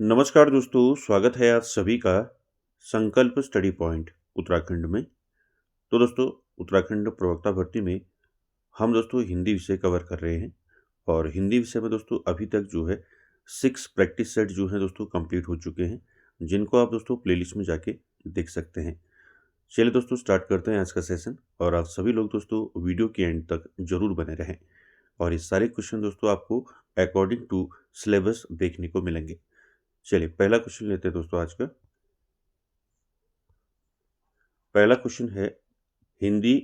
नमस्कार दोस्तों, स्वागत है आप सभी का संकल्प स्टडी पॉइंट उत्तराखंड में। तो दोस्तों, उत्तराखंड प्रवक्ता भर्ती में हम दोस्तों हिंदी विषय कवर कर रहे हैं और हिंदी विषय में दोस्तों अभी तक जो है 6 प्रैक्टिस सेट जो हैं दोस्तों कंप्लीट हो चुके हैं, जिनको आप दोस्तों प्लेलिस्ट में जाके देख सकते हैं। चलिए दोस्तों, स्टार्ट करते हैं आज का सेशन और आप सभी लोग दोस्तों वीडियो के एंड तक जरूर बने रहें और ये सारे क्वेश्चन दोस्तों आपको अकॉर्डिंग टू सिलेबस देखने को मिलेंगे। चलिए पहला क्वेश्चन लेते हैं दोस्तों आज का। पहला क्वेश्चन है, हिंदी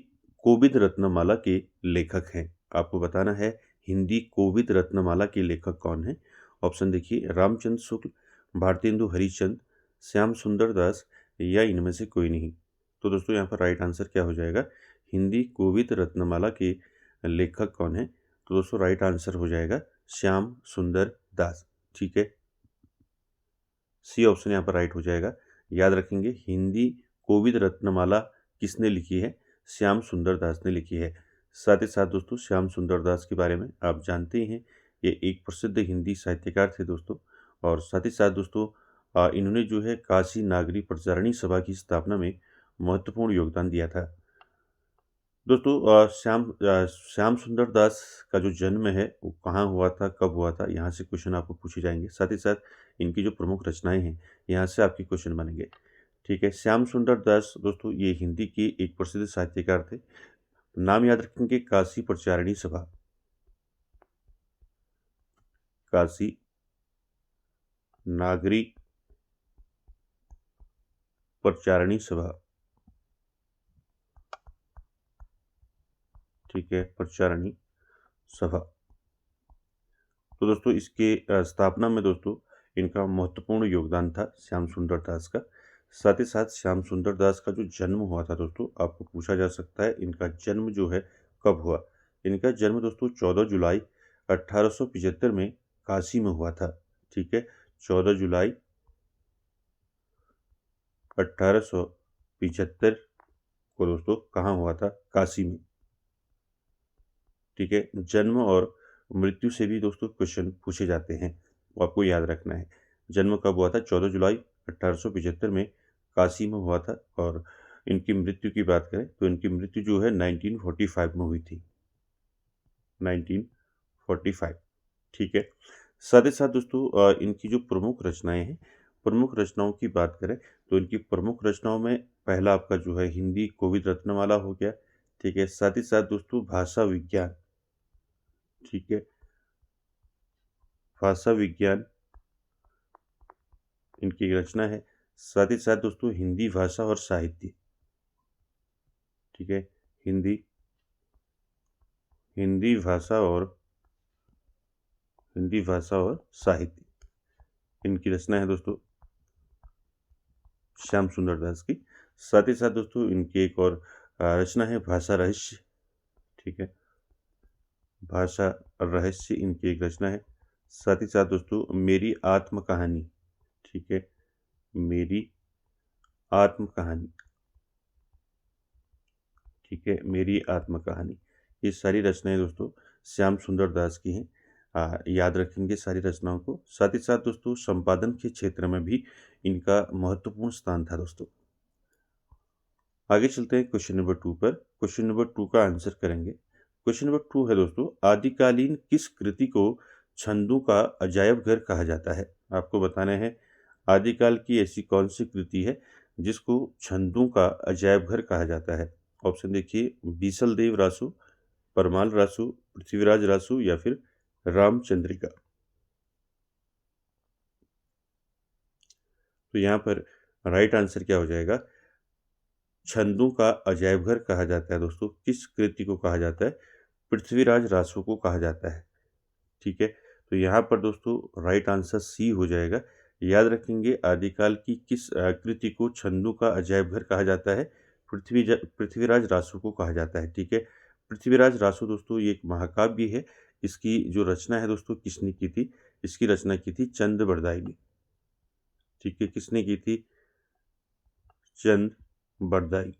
कोविद रत्नमाला के लेखक हैं। आपको बताना है हिंदी कोविद रत्नमाला के लेखक कौन है। ऑप्शन देखिए, रामचंद्र शुक्ल, भारतेंदु हरिश्चंद्र, श्याम सुंदर दास या इनमें से कोई नहीं। तो दोस्तों यहाँ पर राइट आंसर क्या हो जाएगा? हिंदी कोविद रत्नमाला के लेखक कौन है? तो दोस्तों राइट आंसर हो जाएगा श्याम सुंदर दास। ठीक है, सी ऑप्शन यहाँ पर राइट हो जाएगा। याद रखेंगे, हिंदी कोविद रत्नमाला किसने लिखी है? श्याम सुंदर दास ने लिखी है। साथ ही साथ दोस्तों श्याम सुंदर दास के बारे में आप जानते ही हैं, ये एक प्रसिद्ध हिंदी साहित्यकार थे दोस्तों। और साथ ही साथ दोस्तों इन्होंने जो है काशी नागरी प्रचारणी सभा की स्थापना में महत्वपूर्ण योगदान दिया था। दोस्तों श्याम सुंदर दास का जो जन्म है वो कहाँ हुआ था, कब हुआ था, यहाँ से क्वेश्चन आपको पूछे जाएंगे। साथ ही साथ इनकी जो प्रमुख रचनाएं हैं, यहाँ से आपके क्वेश्चन बनेंगे। ठीक है, श्याम सुंदर दास दोस्तों ये हिंदी के एक प्रसिद्ध साहित्यकार थे। नाम याद रखेंगे, काशी प्रचारिणी सभा, काशी नागरी प्रचारिणी सभा। ठीक है, प्रचारिणी सभा। तो दोस्तों इसके स्थापना में दोस्तों इनका महत्वपूर्ण योगदान था श्याम सुंदर दास का। साथ ही साथ श्याम सुंदर दास का जो जन्म हुआ था दोस्तों, आपको पूछा जा सकता है इनका जन्म जो है कब हुआ। इनका जन्म दोस्तों 14 जुलाई 1875 में काशी में हुआ था। ठीक है, 14 जुलाई 1875 को दोस्तों कहाँ हुआ था? काशी में। ठीक है, जन्म और मृत्यु से भी दोस्तों क्वेश्चन पूछे जाते हैं, वो आपको याद रखना है। जन्म कब हुआ था? 14 जुलाई 1875 में काशी में हुआ था। और इनकी मृत्यु की बात करें तो इनकी मृत्यु जो है 1945 में हुई थी, 1945। ठीक है, साथ ही साथ दोस्तों इनकी जो प्रमुख रचनाएं हैं, प्रमुख रचनाओं की बात करें तो इनकी प्रमुख रचनाओं में पहला आपका जो है हिंदी कोविद रत्नमाला हो गया। ठीक है, साथ ही साथ दोस्तों भाषा विज्ञान। ठीक है, भाषा विज्ञान इनकी रचना है। साथ ही साथ दोस्तों हिंदी भाषा और साहित्य। ठीक है, हिंदी हिंदी भाषा और साहित्य इनकी रचना है दोस्तों श्याम सुंदर दास की। साथ ही साथ दोस्तों इनकी एक और रचना है भाषा रहस्य। ठीक है, भाषा रहस्य इनकी एक रचना है। साथ ही साथ दोस्तों मेरी आत्म कहानी। ठीक है, मेरी आत्म कहानी। ठीक है, मेरी आत्म कहानी। ये सारी रचनाएं दोस्तों श्याम सुंदर दास की हैं। याद रखेंगे सारी रचनाओं को। साथ ही साथ दोस्तों संपादन के क्षेत्र में भी इनका महत्वपूर्ण स्थान था दोस्तों। आगे चलते हैं क्वेश्चन नंबर 2 पर। क्वेश्चन नंबर 2 का आंसर करेंगे। क्वेश्चन नंबर 2 है दोस्तों, आदिकालीन किस कृति को छंदों का अजायब घर कहा जाता है? आपको बताना है आदिकाल की ऐसी कौन सी कृति है जिसको छंदों का अजायब घर कहा जाता है। ऑप्शन देखिए, बीसल देव रासु, परमाल रासु, पृथ्वीराज रासु या फिर रामचंद्रिका। तो यहाँ पर राइट आंसर क्या हो जाएगा? छंदों का अजायब घर कहा जाता है दोस्तों किस कृति को कहा जाता है? पृथ्वीराज रासु को कहा जाता है। ठीक है, तो यहाँ पर दोस्तों राइट आंसर सी हो जाएगा। याद रखेंगे आदिकाल की किस कृति को छंदों का अजायब घर कहा जाता है? पृथ्वीराज रासु को कहा जाता है। ठीक है, पृथ्वीराज रासु दोस्तों ये एक महाकाव्य है। इसकी जो रचना है दोस्तों किसने की थी? इसकी रचना की थी चंद बरदाई ने। ठीक है, किसने की थी? चंद बरदाई।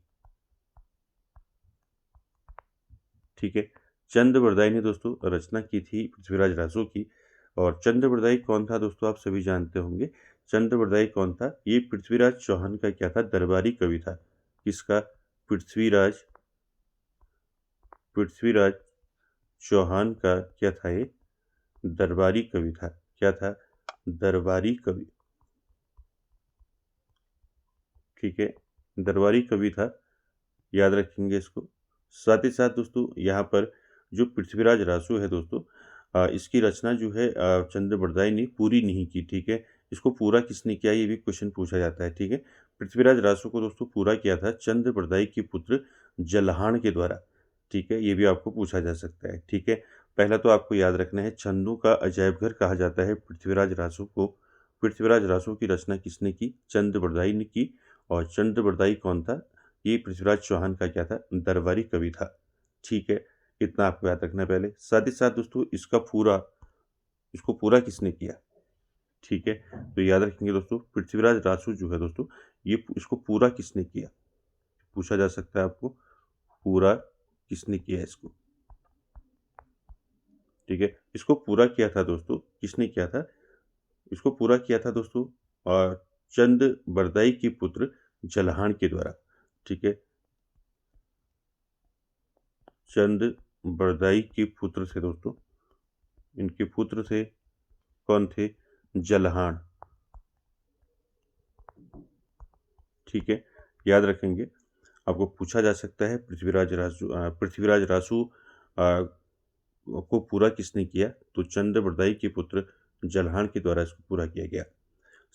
ठीक है, चंद बरदाई ने दोस्तों रचना की थी पृथ्वीराज रासु की। और चंद्रबरदाई कौन था दोस्तों, आप सभी जानते होंगे। चंद्रबरदाई कौन था, ये पृथ्वीराज चौहान का क्या था, दरबारी कवि था। किसका, पृथ्वीराज पृथ्वीराज चौहान का क्या था, ये दरबारी कवि था। क्या था, दरबारी कवि। ठीक है, दरबारी कवि था, याद रखेंगे इसको। साथ ही साथ दोस्तों यहाँ पर जो पृथ्वीराज रासो है दोस्तों, इसकी रचना जो है चंद्रबरदाई ने पूरी नहीं की। ठीक है, इसको पूरा किसने किया, ये भी क्वेश्चन पूछा जाता है। ठीक है, पृथ्वीराज रासो को दोस्तों पूरा किया था चंद्रबरदाई के पुत्र जलहान के द्वारा। ठीक है, ये भी आपको पूछा जा सकता है। ठीक है, पहला तो आपको याद रखना है, छंदों का अजायब घर कहा जाता है पृथ्वीराज रासो को। पृथ्वीराज रासो की रचना किसने की, चंद्रबरदाई ने की। और चंद्रबरदाई कौन था, ये पृथ्वीराज चौहान का क्या था, दरबारी कवि था। ठीक है, इतना आपको याद रखना है पहले। साथ ही साथ दोस्तों इसको पूरा किसने किया। ठीक है, तो याद रखेंगे दोस्तों, पृथ्वीराज रासो जो है दोस्तों, ये इसको पूरा किसने किया, पूछा जा सकता है आपको, पूरा किसने किया इसको। ठीक है, इसको पूरा किया था दोस्तों, किसने किया था, इसको पूरा किया था दोस्तों और चंद्रबरदाई के पुत्र जलहान के द्वारा। ठीक है, चंद्रबरदाई के पुत्र थे दोस्तों, इनके पुत्र थे, कौन थे, जलहान। ठीक है, याद रखेंगे, आपको पूछा जा सकता है पृथ्वीराज रासो को पूरा किसने किया, तो चंद्रबरदाई के पुत्र जलहान के द्वारा इसको पूरा किया गया।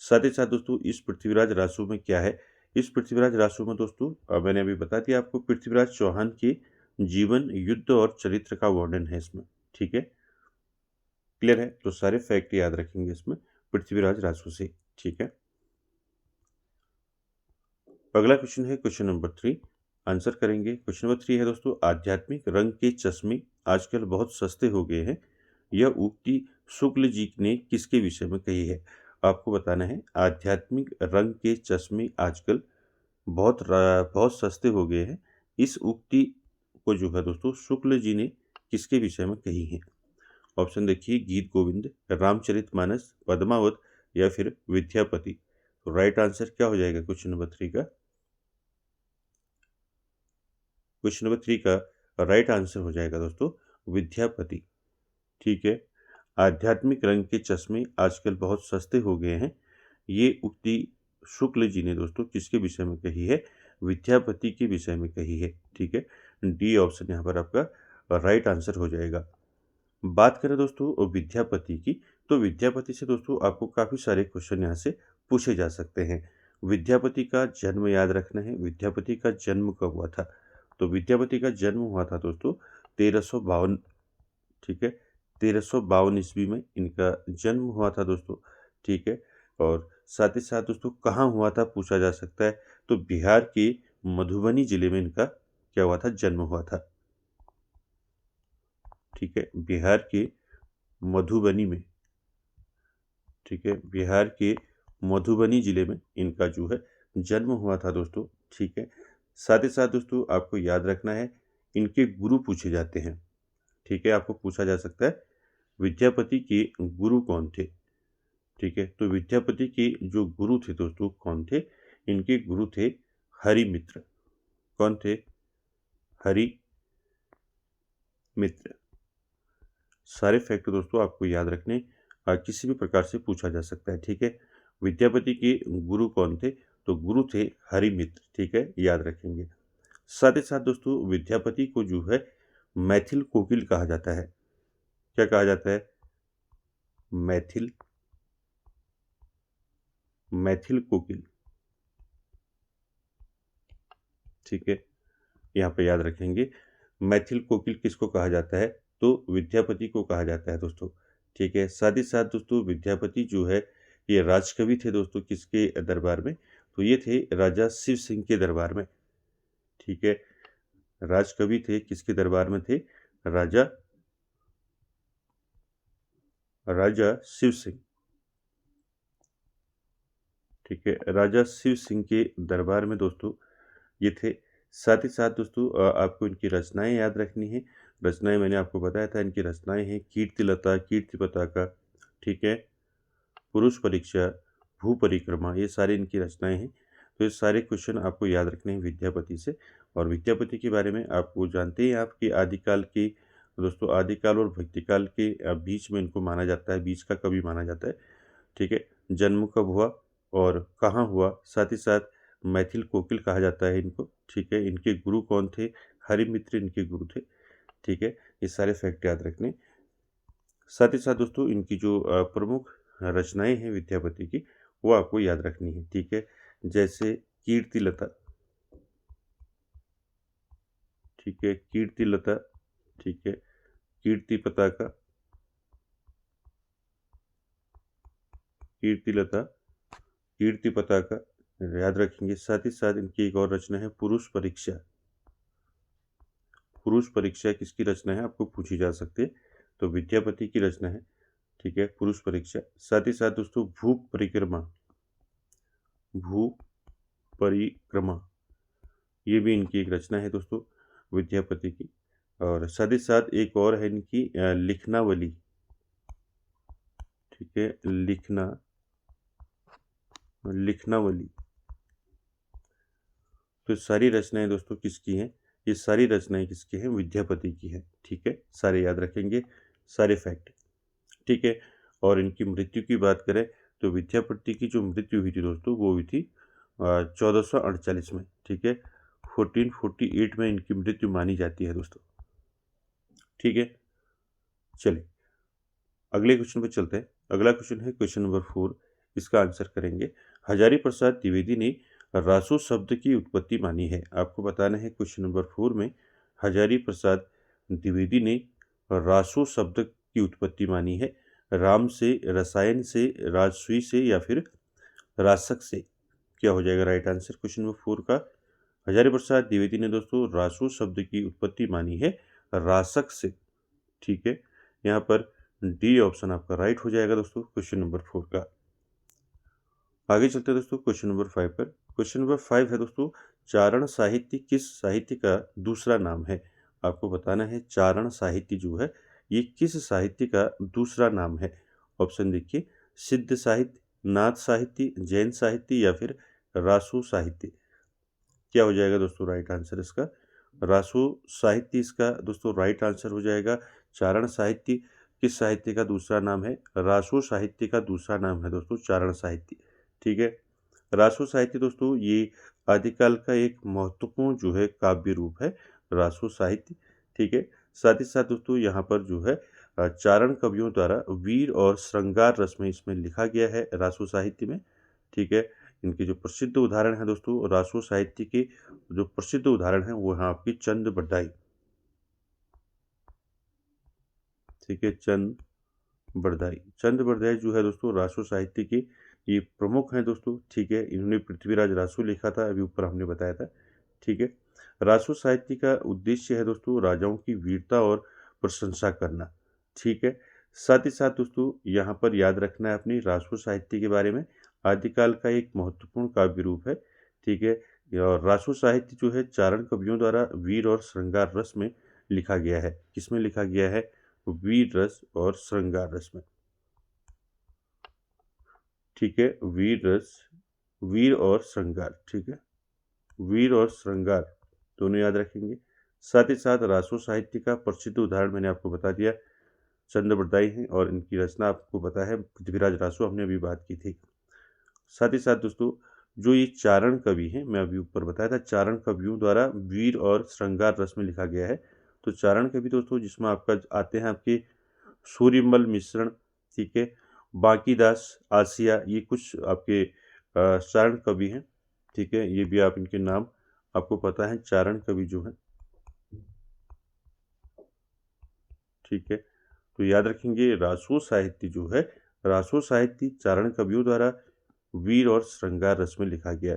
साथ ही साथ दोस्तों इस पृथ्वीराज रासो में क्या है, इस पृथ्वीराज रासो में दोस्तों मैंने अभी बता दिया आपको, पृथ्वीराज चौहान के जीवन, युद्ध और चरित्र का वर्णन है इसमें। ठीक है, क्लियर है, तो सारे फैक्ट याद रखेंगे इसमें पृथ्वीराज रासो से। ठीक है, अगला क्वेश्चन है क्वेश्चन नंबर 3, आंसर करेंगे। क्वेश्चन नंबर 3 है दोस्तों, आध्यात्मिक रंग के चश्मे आजकल बहुत सस्ते हो गए हैं, यह उक्ति शुक्ल जी ने किसके विषय में कही है। आपको बताना है, आध्यात्मिक रंग के चश्मे आजकल बहुत सस्ते हो गए हैं, इस उक्ति को जो है दोस्तों शुक्ल जी ने किसके विषय में कही है। ऑप्शन देखिए, गीत गोविंद, रामचरितमानस, पद्मावत या फिर विद्यापति। तो राइट आंसर क्या हो जाएगा क्वेश्चन नंबर 3 का, क्वेश्चन नंबर 3 का राइट आंसर हो जाएगा दोस्तों विद्यापति। ठीक है, आध्यात्मिक रंग के चश्मे आजकल बहुत सस्ते हो गए हैं, ये उक्ति शुक्ल जी ने दोस्तों किसके विषय में कही है, विद्यापति के विषय में कही है। ठीक है, डी ऑप्शन यहाँ पर आपका राइट आंसर हो जाएगा। बात करें दोस्तों विद्यापति की, तो विद्यापति से दोस्तों आपको काफ़ी सारे क्वेश्चन यहाँ से पूछे जा सकते हैं। विद्यापति का जन्म याद रखना है, विद्यापति का जन्म कब हुआ था, तो विद्यापति का जन्म हुआ था दोस्तों 1352। ठीक है, 1352 ईस्वी में इनका जन्म हुआ था दोस्तों। ठीक है, और साथ ही साथ दोस्तों कहाँ हुआ था पूछा जा सकता है, तो बिहार के मधुबनी जिले में इनका क्या हुआ था, जन्म हुआ था। ठीक है, बिहार के मधुबनी में, ठीक है, बिहार के मधुबनी जिले में इनका जो है जन्म हुआ था दोस्तों। ठीक है, साथ ही साथ दोस्तों आपको याद रखना है, इनके गुरु पूछे जाते हैं। ठीक है, आपको पूछा जा सकता है विद्यापति के गुरु कौन थे। ठीक है, तो विद्यापति के जो गुरु थे दोस्तों कौन थे, इनके गुरु थे हरिमित्र। कौन थे, हरिमित्र। सारे फैक्ट दोस्तों आपको याद रखने, किसी भी प्रकार से पूछा जा सकता है। ठीक है, विद्यापति के गुरु कौन थे, तो गुरु थे हरिमित्र। ठीक है, याद रखेंगे। साथ ही साथ दोस्तों विद्यापति को जो है मैथिल कोकिल कहा जाता है। क्या कहा जाता है, मैथिल कोकिल। ठीक है, यहाँ पे याद रखेंगे, मैथिल कोकिल किसको कहा जाता है, तो विद्यापति को कहा जाता है दोस्तों। ठीक है, साथ ही साथ दोस्तों विद्यापति जो है ये राजकवि थे दोस्तों, किसके दरबार में, तो ये थे राजा शिव सिंह के दरबार में। ठीक है, राजकवि थे, किसके दरबार में थे, राजा शिव सिंह। ठीक है, राजा शिव सिंह के दरबार में दोस्तों ये थे। साथ ही साथ दोस्तों आपको इनकी रचनाएं याद रखनी है। रचनाएं मैंने आपको बताया था, इनकी रचनाएं हैं कीर्तिलता, कीर्ति पताका। ठीक है, पुरुष परीक्षा, भू परिक्रमा, ये सारी इनकी रचनाएं हैं। तो ये सारे क्वेश्चन आपको याद रखने हैं विद्यापति से। और विद्यापति के बारे में आपको जानते हैं आप कि आदिकाल की दोस्तों, आदिकाल और भक्तिकाल के बीच में इनको माना जाता है, बीच का कवि माना जाता है। ठीक है, जन्म कब हुआ और कहाँ हुआ, साथ ही साथ मैथिल कोकिल कहा जाता है इनको। ठीक है, इनके गुरु कौन थे, हरिमित्र इनके गुरु थे। ठीक है, ये सारे फैक्ट याद रखने। साथ ही साथ दोस्तों इनकी जो प्रमुख रचनाएं हैं विद्यापति की, वो आपको याद रखनी है। ठीक है, जैसे कीर्तिलता, ठीक है, कीर्तिलता, ठीक है, कीर्ति पताका, कीर्तिलता, कीर्ति पताका याद रखेंगे। साथ ही साथ इनकी एक और रचना है पुरुष परीक्षा। पुरुष परीक्षा किसकी रचना है, आपको पूछी जा सकती है, तो विद्यापति की रचना है। ठीक है, पुरुष परीक्षा। साथ ही साथ दोस्तों भू परिक्रमा, भू परिक्रमा, ये भी इनकी एक रचना है दोस्तों विद्यापति की। और साथ ही साथ एक और है इनकी लिखनावली। ठीक है, लिखनावली। तो सारी रचनाएं दोस्तों किसकी हैं, ये सारी रचनाएं किसकी हैं, विद्यापति की हैं। ठीक है, सारे याद रखेंगे, सारे फैक्ट। ठीक है, और इनकी मृत्यु की बात करें तो विद्यापति की जो मृत्यु हुई थी दोस्तों, वो हुई थी 1448 में। ठीक है, 1448 में इनकी मृत्यु मानी जाती है दोस्तों। ठीक है, चलिए अगले क्वेश्चन पे चलते हैं। अगला क्वेश्चन है क्वेश्चन नंबर 4। इसका आंसर करेंगे। हजारी प्रसाद द्विवेदी ने रासो शब्द की उत्पत्ति मानी है। आपको बताना है क्वेश्चन नंबर 4 में हजारी प्रसाद द्विवेदी ने रासो शब्द की उत्पत्ति मानी है। राम से, रसायन से, राजसूई से या फिर रासक से। क्या हो जाएगा राइट आंसर क्वेश्चन नंबर 4 का। हजारी प्रसाद द्विवेदी ने दोस्तों रासो शब्द की उत्पत्ति मानी है रासक से। ठीक है, यहाँ पर डी ऑप्शन आपका राइट हो जाएगा दोस्तों क्वेश्चन नंबर 4 का। आगे चलते हैं दोस्तों क्वेश्चन नंबर 5 पर। क्वेश्चन नंबर 5 है दोस्तों, चारण साहित्य किस साहित्य का दूसरा नाम है। आपको बताना है चारण साहित्य जो है ये किस साहित्य का दूसरा नाम है। ऑप्शन देखिए, सिद्ध साहित्य, नाथ साहित्य, जैन साहित्य या फिर रासो साहित्य। क्या हो जाएगा दोस्तों राइट आंसर इसका, रासो साहित्य इसका दोस्तों राइट आंसर हो जाएगा। चारण साहित्य किस साहित्य का दूसरा नाम है, रासो साहित्य का दूसरा नाम है दोस्तों चारण साहित्य। ठीक है, रासो साहित्य दोस्तों ये आदिकाल का एक महत्वपूर्ण जो है काव्य रूप है रासो साहित्य। ठीक है, साथ ही साथ दोस्तों यहाँ पर जो है चारण कवियों द्वारा वीर और श्रृंगार रस में इसमें लिखा गया है रासो साहित्य में। ठीक है, इनके जो प्रसिद्ध उदाहरण हैं दोस्तों रासो साहित्य के, जो प्रसिद्ध उदाहरण हैं वो हैं आपकी चंद बरदाई। ठीक है, चंद बरदाई, चंद बरदाई जो है दोस्तों रासो साहित्य के ये प्रमुख हैं दोस्तों। ठीक है, इन्होंने पृथ्वीराज रासो लिखा था, अभी ऊपर हमने बताया था। ठीक है, रासो साहित्य का उद्देश्य है दोस्तों राजाओं की वीरता और प्रशंसा करना। ठीक है, साथ ही साथ दोस्तों यहाँ पर याद रखना है अपनी रासो साहित्य के बारे में, आदिकाल का एक महत्वपूर्ण काव्य रूप है। ठीक है, और रासो साहित्य जो है चारण कवियों द्वारा वीर और श्रृंगार रस में लिखा गया है। किसमें लिखा गया है, वीर रस और श्रृंगार रस में। ठीक है, वीर रस, वीर और श्रृंगार। ठीक है, वीर और श्रृंगार दोनों याद रखेंगे। साथ ही साथ रासो साहित्य का प्रसिद्ध उदाहरण मैंने आपको बता दिया, चंद बरदाई हैं, और इनकी रचना आपको पता है पृथ्वीराज रासो, हमने अभी बात की थी। साथ ही साथ दोस्तों जो ये चारण कवि हैं, मैं अभी ऊपर बताया था चारण कवियों द्वारा वीर और श्रृंगार रस में लिखा गया है। तो चारण कवि दोस्तों जिसमें आपका आते हैं आपके सूर्यमल मिश्रण, ठीक है, बांकीदास, आसिया, ये कुछ आपके चारण कवि हैं। ठीक है, ये भी आप इनके नाम आपको पता है चारण कवि जो हैं। ठीक है, तो याद रखेंगे रासो साहित्य जो है, रासो साहित्य चारण कवियों द्वारा वीर और श्रृंगार रस में लिखा गया।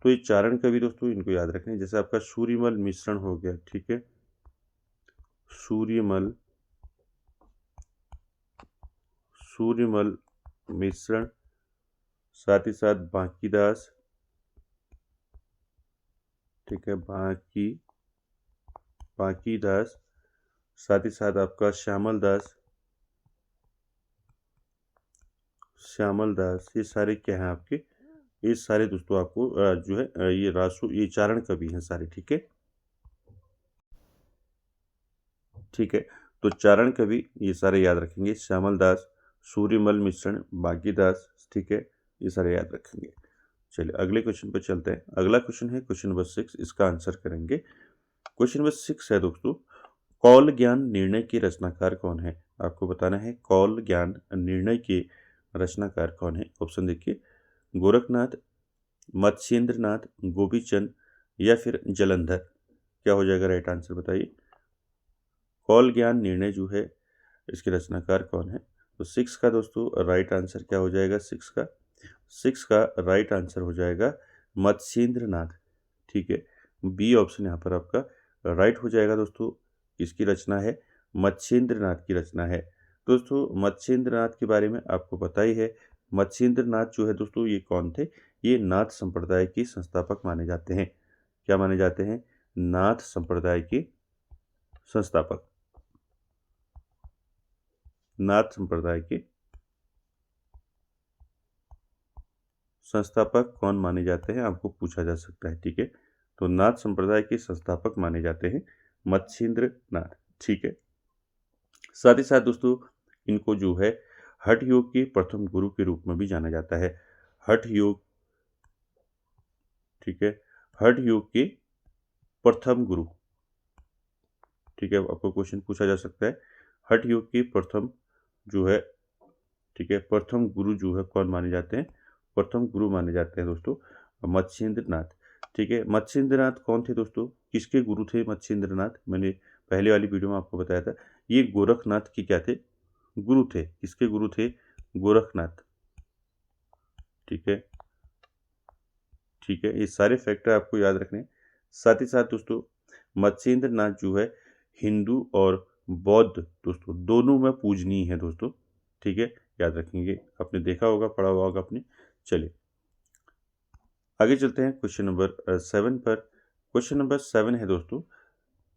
तो ये चारण कवि दोस्तों इनको याद रखें, जैसे आपका सूर्यमल मिश्रण हो गया। ठीक है, सूर्यमल, सूर्यमल मिश्रण, साथ ही साथ बांकीदास। ठीक है, बांकीदास, साथ ही साथ आपका श्यामल दास, श्यामल दास, ये सारे क्या हैं आपके, ये सारे दोस्तों आपको जो है ये रासु, ये चारण कवि हैं सारे, ठीक है। ठीक है, तो चारण कवि ये सारे याद रखेंगे, श्यामल दास, सूर्यमल मिश्रण, बागीदास, ठीक है, ये सारे याद रखेंगे। चलिए अगले क्वेश्चन पर चलते हैं। अगला क्वेश्चन है क्वेश्चन नंबर 6, इसका आंसर करेंगे। क्वेश्चन नंबर 6 है दोस्तों, कौल ज्ञान निर्णय के रचनाकार कौन है? आपको बताना है कौल ज्ञान निर्णय के रचनाकार कौन है। ऑप्शन देखिए, गोरखनाथ, मत्स्येंद्रनाथ, गोपीचंद या फिर जलंधर। क्या हो जाएगा राइट आंसर बताइए। कौल ज्ञान निर्णय जो है इसके रचनाकार कौन है? तो 6 का दोस्तों राइट आंसर क्या हो जाएगा? 6 का राइट आंसर हो जाएगा मत्स्येंद्रनाथ, ठीक है। बी ऑप्शन यहाँ पर आपका राइट हो जाएगा दोस्तों। इसकी रचना है मत्स्येंद्रनाथ की रचना है। दोस्तों मत्स्येंद्रनाथ के बारे में आपको पता ही है। मत्स्येंद्रनाथ जो है दोस्तों ये कौन थे? ये नाथ संप्रदाय के संस्थापक माने जाते हैं। क्या माने जाते हैं? नाथ संप्रदाय के संस्थापक। नाथ संप्रदाय के संस्थापक कौन माने जाते हैं आपको पूछा जा सकता है, ठीक है। तो नाथ संप्रदाय के संस्थापक माने जाते हैं मत्स्येंद्रनाथ, ठीक है। साथ ही साथ दोस्तों इनको जो है हठ योग के प्रथम गुरु के रूप में भी जाना जाता है। हठ योग, ठीक है, हठ योग के प्रथम गुरु, ठीक है। आपको क्वेश्चन पूछा जा सकता है हठ योग के प्रथम जो है, ठीक है, प्रथम गुरु जो है कौन माने जाते हैं? प्रथम गुरु माने जाते हैं दोस्तों मत्स्येंद्रनाथ, ठीक है। मत्स्येंद्रनाथ कौन थे दोस्तों? किसके गुरु थे मत्स्येंद्रनाथ? मैंने पहले वाली वीडियो में आपको बताया था। ये गोरखनाथ के क्या थे? गुरु थे। किसके गुरु थे? गोरखनाथ, ठीक है, ठीक है। ये सारे फैक्टर आपको याद रखने हैं। साथ ही साथ दोस्तों मत्स्येंद्रनाथ जो है हिंदू और बौद्ध दोस्तों दोनों में पूजनीय है दोस्तों, ठीक है, याद रखेंगे। आपने देखा होगा, पढ़ा हुआ होगा आपने। चलिए आगे चलते हैं क्वेश्चन नंबर 7 पर। क्वेश्चन नंबर 7 है दोस्तों,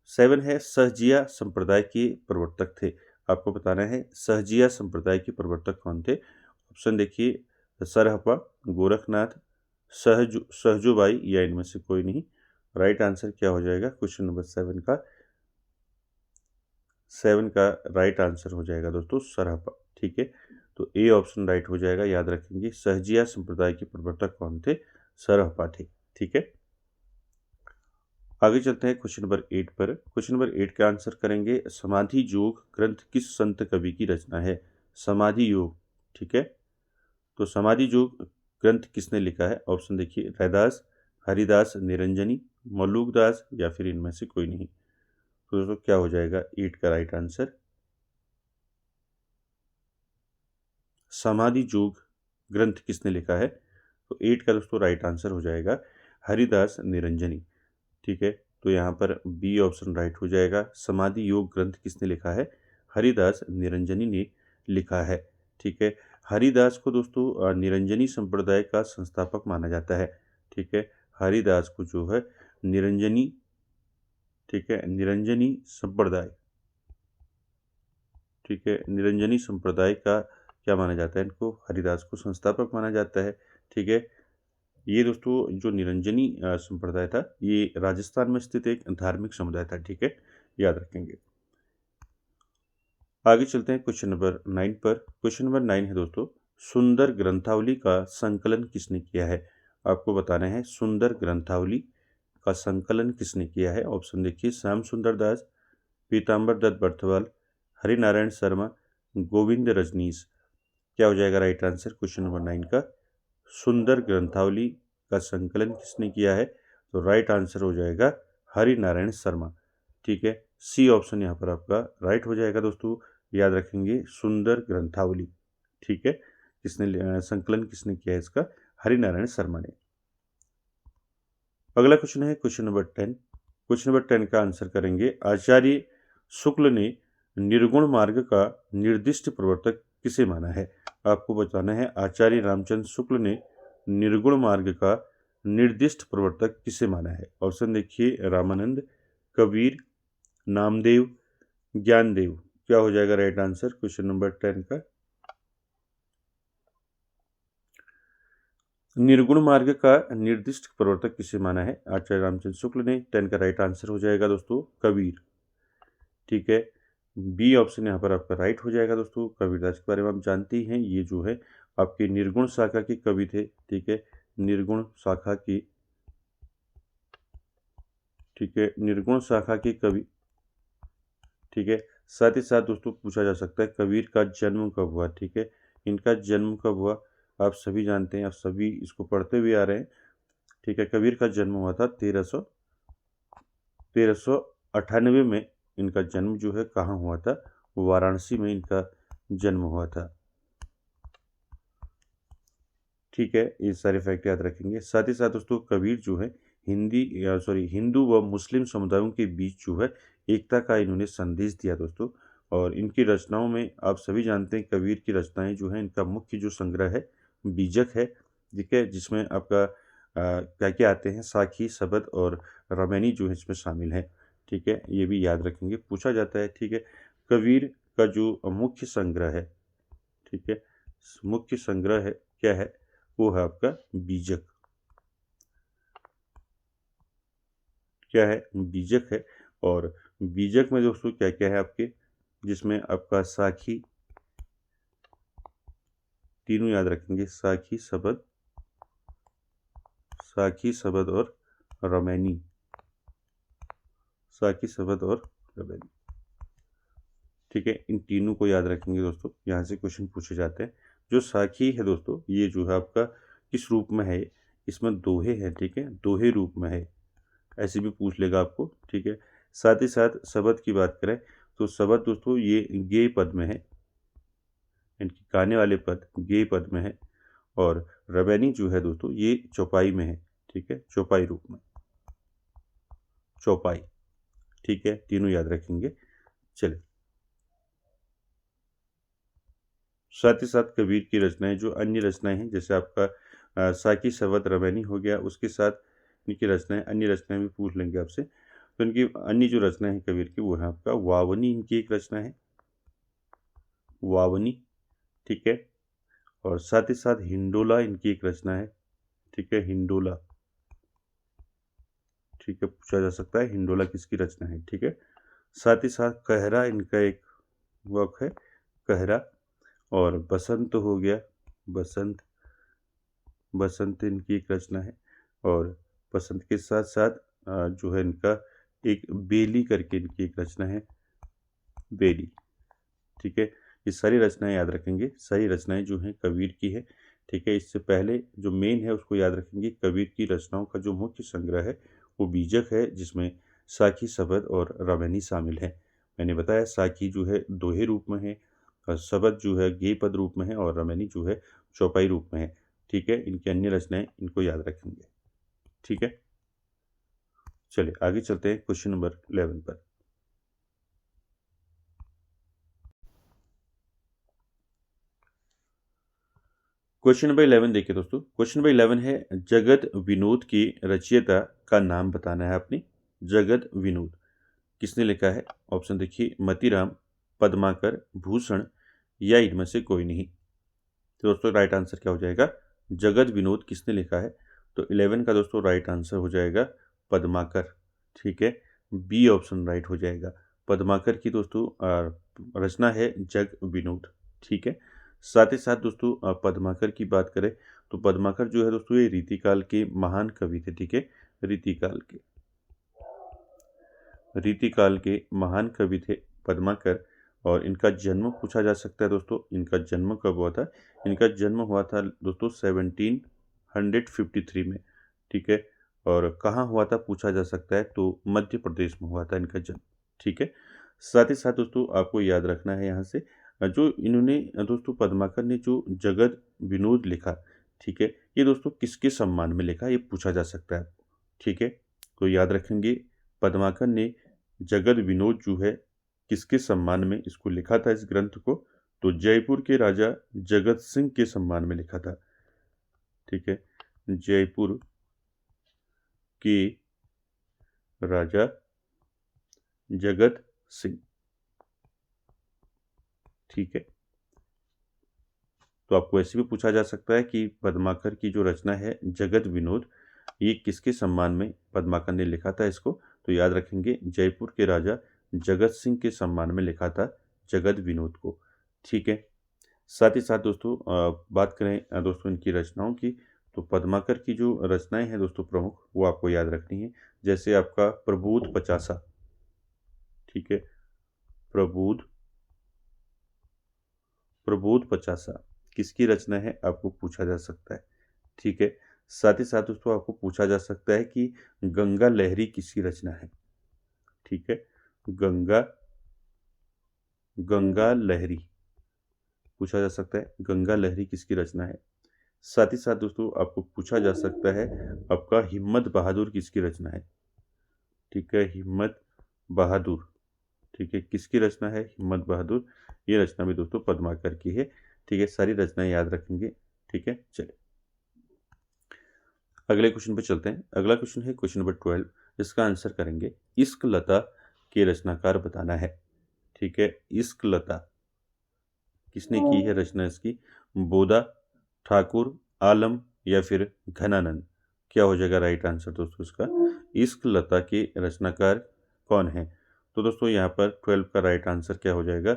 7 है सहजिया संप्रदाय के प्रवर्तक थे। आपको बताना है सहजिया संप्रदाय के प्रवर्तक कौन थे। ऑप्शन देखिए, सरहपा, गोरखनाथ, सहजोबाई या इनमें से कोई नहीं। राइट आंसर क्या हो जाएगा क्वेश्चन नंबर 7 का राइट आंसर हो जाएगा दोस्तों सरहपा, ठीक है। तो ए ऑप्शन राइट हो जाएगा, याद रखेंगे। सहजिया संप्रदाय के प्रवर्तक कौन थे? सरहपा थे, ठीक है। आगे चलते हैं क्वेश्चन नंबर 8 पर। क्वेश्चन नंबर 8 का आंसर करेंगे, समाधि योग ग्रंथ किस संत कवि की रचना है? समाधि योग, ठीक है। तो समाधि योग ग्रंथ किसने लिखा है? ऑप्शन देखिए, रैदास, हरिदास निरंजनी, मलुकदास या फिर इनमें से कोई नहीं। तो दोस्तों क्या हो जाएगा 8 का राइट आंसर? समाधि योग ग्रंथ किसने लिखा है? तो 8 का दोस्तों राइट आंसर हो जाएगा हरिदास निरंजनी, ठीक है। तो यहाँ पर बी ऑप्शन राइट हो जाएगा। समाधि योग ग्रंथ किसने लिखा है? हरिदास निरंजनी ने लिखा है, ठीक है। हरिदास को दोस्तों निरंजनी संप्रदाय का संस्थापक माना जाता है, ठीक है। हरिदास को जो है निरंजनी, ठीक है, निरंजनी संप्रदाय, ठीक है, निरंजनी संप्रदाय का क्या माना जाता है? इनको हरिदास को संस्थापक माना जाता है, ठीक है। ये दोस्तों जो निरंजनी संप्रदाय था ये राजस्थान में स्थित एक धार्मिक समुदाय था, ठीक है, याद रखेंगे। आगे चलते हैं क्वेश्चन नंबर 9 पर। क्वेश्चन नंबर 9 है दोस्तों, सुंदर ग्रंथावली का संकलन किसने किया है? आपको बताना है सुंदर ग्रंथावली का संकलन किसने किया है। ऑप्शन देखिए, श्याम सुंदर दास, पीताम्बर दत्त बर्थवाल, हरिनारायण शर्मा, गोविंद रजनीश। क्या हो जाएगा राइट आंसर क्वेश्चन नंबर 9 का? सुंदर ग्रंथावली का संकलन किसने किया है? तो राइट आंसर हो जाएगा हरिनारायण शर्मा, ठीक है। सी ऑप्शन यहाँ पर आपका राइट हो जाएगा दोस्तों, याद रखेंगे सुंदर ग्रंथावली, ठीक है। किसने संकलन किसने किया है इसका? हरिनारायण शर्मा ने। अगला क्वेश्चन है क्वेश्चन नंबर 10। क्वेश्चन नंबर 10 का आंसर करेंगे, आचार्य शुक्ल ने निर्गुण मार्ग का निर्दिष्ट प्रवर्तक किसे माना है? आपको बताना है आचार्य रामचंद्र शुक्ल ने निर्गुण मार्ग का निर्दिष्ट प्रवर्तक किसे माना है। ऑप्शन देखिए, रामानंद, कबीर, नामदेव, ज्ञानदेव। क्या हो जाएगा राइट आंसर क्वेश्चन नंबर 10 का? निर्गुण मार्ग का निर्दिष्ट प्रवर्तक किसे माना है? आचार्य रामचंद्र शुक्ल ने। 10 का राइट आंसर हो जाएगा दोस्तों कबीर। ठीक है, बी ऑप्शन यहाँ पर आपका राइट हो जाएगा दोस्तों। कबीरदास के बारे में आप जानते ही हैं, ये जो है आपके निर्गुण शाखा के कवि थे। ठीक है, निर्गुण शाखा की, ठीक है, निर्गुण शाखा के कवि। ठीक है, साथ ही साथ दोस्तों पूछा जा सकता है कबीर का जन्म कब हुआ? ठीक है, इनका जन्म कब हुआ आप सभी जानते हैं, आप सभी इसको पढ़ते हुए आ रहे हैं। ठीक है, कबीर का जन्म हुआ था 1398 में। इनका जन्म जो है कहाँ हुआ था? वाराणसी में इनका जन्म हुआ था। ठीक है, ये सारे फैक्ट याद रखेंगे। साथ ही साथ दोस्तों कबीर जो है हिंदू व मुस्लिम समुदायों के बीच जो है एकता का इन्होंने संदेश दिया दोस्तों। और इनकी रचनाओं में आप सभी जानते हैं कबीर की रचनाएं जो हैं, इनका मुख्य जो संग्रह है बीजक है। ठीक है, जिसमें आपका क्या क्या आते हैं, साखी, शबद और रामायणी जो है इसमें शामिल है। ठीक है, ये भी याद रखेंगे, पूछा जाता है। ठीक है, कबीर का जो मुख्य संग्रह है, ठीक है, मुख्य संग्रह है क्या है? वो है आपका बीजक। क्या है? बीजक है। और बीजक में दोस्तों क्या क्या है आपके, जिसमें आपका साखी, तीनों याद रखेंगे, साखी, शबद और रामायणी। साखी, शबद और रामायणी। ठीक है, इन तीनों को याद रखेंगे दोस्तों, यहाँ से क्वेश्चन पूछे जाते हैं। जो साखी है दोस्तों, ये जो है आपका किस रूप में है? इसमें दोहे हैं। ठीक है, दोहे रूप में है, ऐसे भी पूछ लेगा आपको। ठीक है, साथ ही साथ शबद की बात करें तो शबद दोस्तों ये गेय पद में है, इनकी गाने वाले पद गेय पद में है। और रामायणी जो है दोस्तों ये चौपाई में है। ठीक है, चौपाई रूप में, चौपाई। ठीक है, तीनों याद रखेंगे। चलिए, साथ ही साथ कबीर की रचनाएं, जो अन्य रचनाएं हैं, जैसे आपका साकी, शबद, रामायणी हो गया, उसके साथ इनकी रचनाएं, अन्य रचनाएं भी पूछ लेंगे आपसे। तो इनकी अन्य जो रचनाएं हैं कबीर की, वो है आपका वावनी, इनकी एक रचना है, वावनी। ठीक है, और साथ ही साथ हिंडोला इनकी एक रचना है। ठीक है, हिंडोला। ठीक है, पूछा जा सकता है हिंडोला किसकी रचना है। ठीक है, साथ ही साथ कहरा इनका एक वर्क है, कहरा। और बसंत हो गया, बसंत, बसंत इनकी एक रचना है। और बसंत के साथ साथ जो है इनका एक बेली करके इनकी एक रचना है, बेली। ठीक है, ये सारी रचनाएं याद रखेंगे, सारी रचनाएं जो हैं कबीर की है। ठीक है, इससे पहले जो मेन है उसको याद रखेंगे। कबीर की रचनाओं का जो मुख्य संग्रह है वो बीजक है, जिसमें साखी, शबद और रामायणी शामिल है। मैंने बताया साखी जो है दोहे रूप में है, शबद जो है गेय पद रूप में है, और रामायणी जो है चौपाई रूप में है। ठीक है, इनकी अन्य रचनाएं इनको याद रखेंगे। ठीक है, चलिए आगे चलते हैं क्वेश्चन नंबर 11 पर। क्वेश्चन नंबर 11 देखिए दोस्तों, क्वेश्चन नंबर 11 है जगत विनोद की रचयिता का नाम बताना है आपने। जगत विनोद किसने लिखा है? ऑप्शन देखिए, मतीराम, पद्माकर, भूषण या इनमें से कोई नहीं। तो दोस्तों राइट आंसर क्या हो जाएगा? जगत विनोद किसने लिखा है? तो 11 का दोस्तों राइट आंसर हो जाएगा पद्माकर। ठीक है, बी ऑप्शन राइट हो जाएगा। पद्माकर की दोस्तों रचना है जग विनोद। ठीक है, साथ ही साथ दोस्तों पद्माकर की बात करें तो पद्माकर जो है दोस्तों ये रीतिकाल के महान कवि थे। ठीक है, रीतिकाल के महान कवि थे पद्माकर। और इनका जन्म पूछा जा सकता है दोस्तों, इनका जन्म कब हुआ था? इनका जन्म हुआ था दोस्तों 1753 में। ठीक है, और कहाँ हुआ था पूछा जा सकता है, तो मध्य प्रदेश में हुआ था इनका जन्म। ठीक है, साथ ही साथ दोस्तों आपको याद रखना है यहाँ से जो इन्होंने दोस्तों पद्माकर ने जो जगत विनोद लिखा, ठीक है, ये दोस्तों किसके सम्मान में लिखा ये पूछा जा सकता है। ठीक है, तो याद रखेंगे पद्माकर ने जगत विनोद जो है किसके सम्मान में इसको लिखा था इस ग्रंथ को? तो जयपुर के राजा जगत सिंह के सम्मान में लिखा था। ठीक है, जयपुर के राजा जगत सिंह। ठीक है, तो आपको ऐसे भी पूछा जा सकता है कि पद्माकर की जो रचना है जगत विनोद, ये किसके सम्मान में पद्माकर ने लिखा था इसको? तो याद रखेंगे जयपुर के राजा जगत सिंह के सम्मान में लिखा था जगत विनोद को। ठीक है। साथ ही साथ दोस्तों बात करें दोस्तों इनकी रचनाओं की, तो पद्माकर की जो रचनाएं हैं दोस्तों प्रमुख, वो आपको याद रखनी है। जैसे आपका प्रबोध पचासा, ठीक है, प्रबोध प्रबोध पचासा किसकी रचना है आपको पूछा जा सकता है। ठीक है। साथ ही साथ दोस्तों आपको पूछा जा सकता है कि गंगा लहरी किसकी रचना है। ठीक है। गंगा गंगा लहरी पूछा जा सकता है, गंगा लहरी किसकी रचना है। साथ ही साथ दोस्तों आपको पूछा जा सकता है आपका हिम्मत बहादुर किसकी रचना है। ठीक है, हिम्मत बहादुर, ठीक है, किसकी रचना है हिम्मत बहादुर, ये रचना भी दोस्तों पद्माकर की है। ठीक है, सारी रचनाएं याद रखेंगे। ठीक है, चलिए अगले क्वेश्चन पे चलते हैं। अगला क्वेश्चन है क्वेश्चन नंबर 12, इसका आंसर करेंगे इश्क लता के रचनाकार बताना है। ठीक है, इश्क लता किसने की है रचना इसकी? बोदा, ठाकुर, आलम या फिर घनानंद। क्या हो जाएगा राइट आंसर दोस्तों इसका? इश्क लता के रचनाकार कौन है? तो दोस्तों यहाँ पर 12 का राइट आंसर क्या हो जाएगा?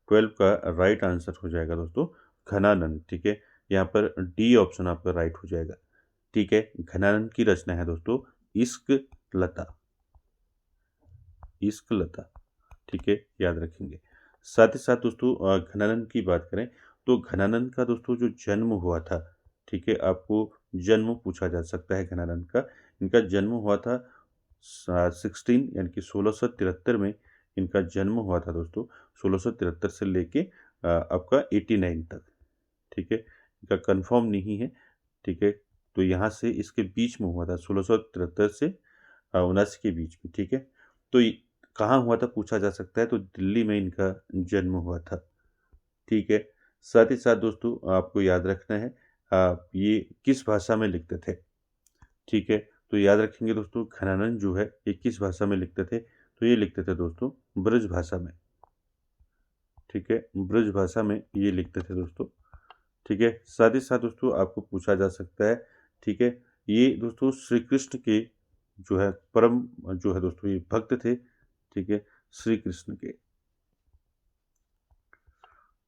12 का राइट आंसर हो जाएगा दोस्तों घनानंद। ठीक है, यहाँ पर डी ऑप्शन आपका राइट हो जाएगा। ठीक है, घनानंद की रचना है दोस्तों इश्क लता, इश्क लता। ठीक है, याद रखेंगे। साथ ही साथ दोस्तों घनानंद की बात करें तो घनानंद का दोस्तों जो जन्म हुआ था, ठीक है, आपको जन्म पूछा जा सकता है घनानंद का। इनका जन्म हुआ था 16 यानी कि 1673 में इनका जन्म हुआ था दोस्तों। 1673 से लेके आपका 89 तक। ठीक है, इनका कंफर्म नहीं है। ठीक है, तो यहाँ से इसके बीच में हुआ था 1673 से 79 के बीच में। ठीक है, तो कहाँ हुआ था पूछा जा सकता है, तो दिल्ली में इनका जन्म हुआ था। ठीक है, साथ ही साथ दोस्तों आपको याद रखना है ये किस भाषा में लिखते थे। ठीक है, तो याद रखेंगे दोस्तों घनानंद जो है ये किस भाषा में लिखते थे, तो ये लिखते थे दोस्तों ब्रज भाषा में। ठीक है, ब्रज भाषा में ये लिखते थे दोस्तों। ठीक है, साथ ही साथ दोस्तों आपको पूछा जा सकता है, ठीक है, ये दोस्तों श्री कृष्ण के जो है परम जो है दोस्तों ये भक्त थे। ठीक है, श्री कृष्ण के।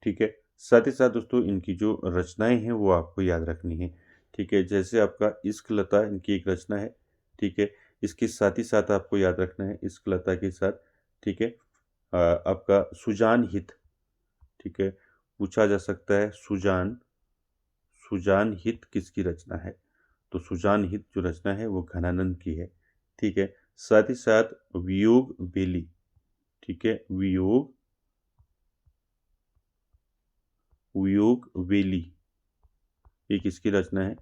ठीक है, साथ ही साथ दोस्तों इनकी जो रचनाएं हैं वो आपको याद रखनी है। ठीक है, जैसे आपका इश्क लता इनकी एक रचना है। ठीक है, इसके साथ ही साथ आपको याद रखना है इश्क लता के साथ, ठीक है, आपका सुजान हित। ठीक है, पूछा जा सकता है सुजान सुजान हित किसकी रचना है। तो सुजान हित जो रचना है वो घनानंद की है। ठीक है, साथ ही साथ वियोग बेली। ठीक है, वियोग वियोग वेली ये किसकी रचना है?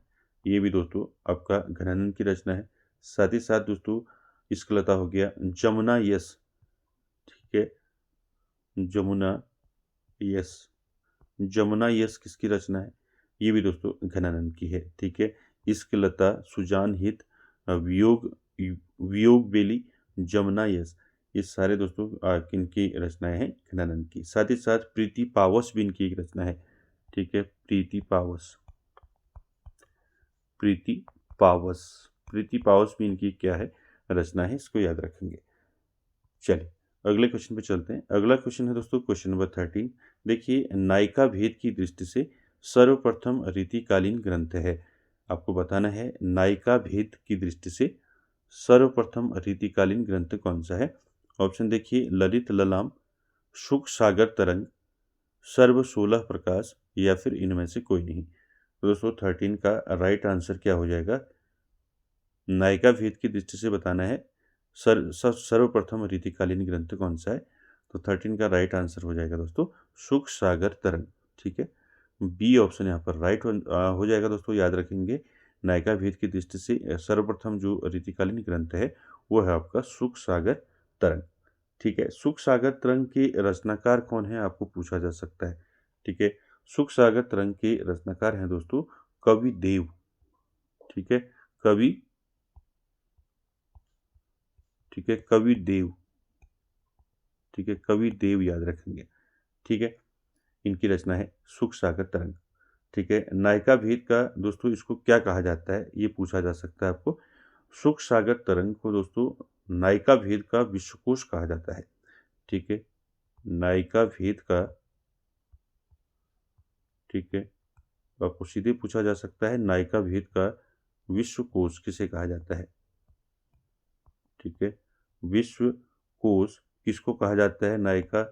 ये भी दोस्तों आपका घनानंद की रचना है। साथ ही साथ दोस्तों इश्क लता हो गया जमुना यस। ठीक है, जमुना यस, जमुना यस किसकी रचना है? ये भी दोस्तों घनानंद की है। ठीक है, इश्क लता, सुजान हित, वियोग वियोग बेली, जमुना यस, ये सारे दोस्तों किनकी रचनाएं हैं? घनानंद की। साथ ही साथ प्रीति पावस भी इनकी एक रचना है। ठीक है, प्रीति पावस, प्रीति पावस, प्रीति पावस भी इनकी क्या है? रचना है, इसको याद रखेंगे। चलिए अगले क्वेश्चन पे चलते हैं। अगला क्वेश्चन है दोस्तों क्वेश्चन नंबर 13। देखिए नायिका भेद की दृष्टि से सर्वप्रथम रीतिकालीन ग्रंथ है। आपको बताना है नायिका भेद की दृष्टि से सर्वप्रथम रीतिकालीन ग्रंथ कौन सा है। ऑप्शन देखिए ललित ललाम, शुक सागर तरंग, सर्व 16 प्रकाश या फिर इनमें से कोई नहीं। तो दोस्तों 13 का राइट आंसर क्या हो जाएगा? नायिका भेद की दृष्टि से बताना है सर्वप्रथम रीतिकालीन ग्रंथ कौन सा है। तो 13 का राइट आंसर हो जाएगा दोस्तों सुख सागर तरंग। ठीक है, बी ऑप्शन यहाँ पर राइट हो जाएगा दोस्तों। याद रखेंगे नायिका भेद की दृष्टि से सर्वप्रथम जो रीतिकालीन ग्रंथ है वो है आपका सुख सागर तरंग। ठीक है, सुख सागर तरंग के रचनाकार कौन है आपको पूछा जा सकता है। ठीक है, सुख सागर तरंग के रचनाकार हैं दोस्तों कवि देव। ठीक है, कवि, ठीक है, कवि देव। ठीक है, कवि देव याद रखेंगे। ठीक है, इनकी रचना है सुख सागर तरंग। ठीक है। नायिका भेद का दोस्तों इसको क्या कहा जाता है, ये पूछा जा सकता है आपको। सुख सागर तरंग को दोस्तों नायिका भेद का विश्वकोश कहा जाता है। ठीक है, नायिका भेद का, ठीक है, तो आपको सीधे पूछा जा सकता है नायिका भेद का विश्वकोश किसे कहा जाता है। ठीक है, विश्वकोश किसको कहा जाता है, नायिका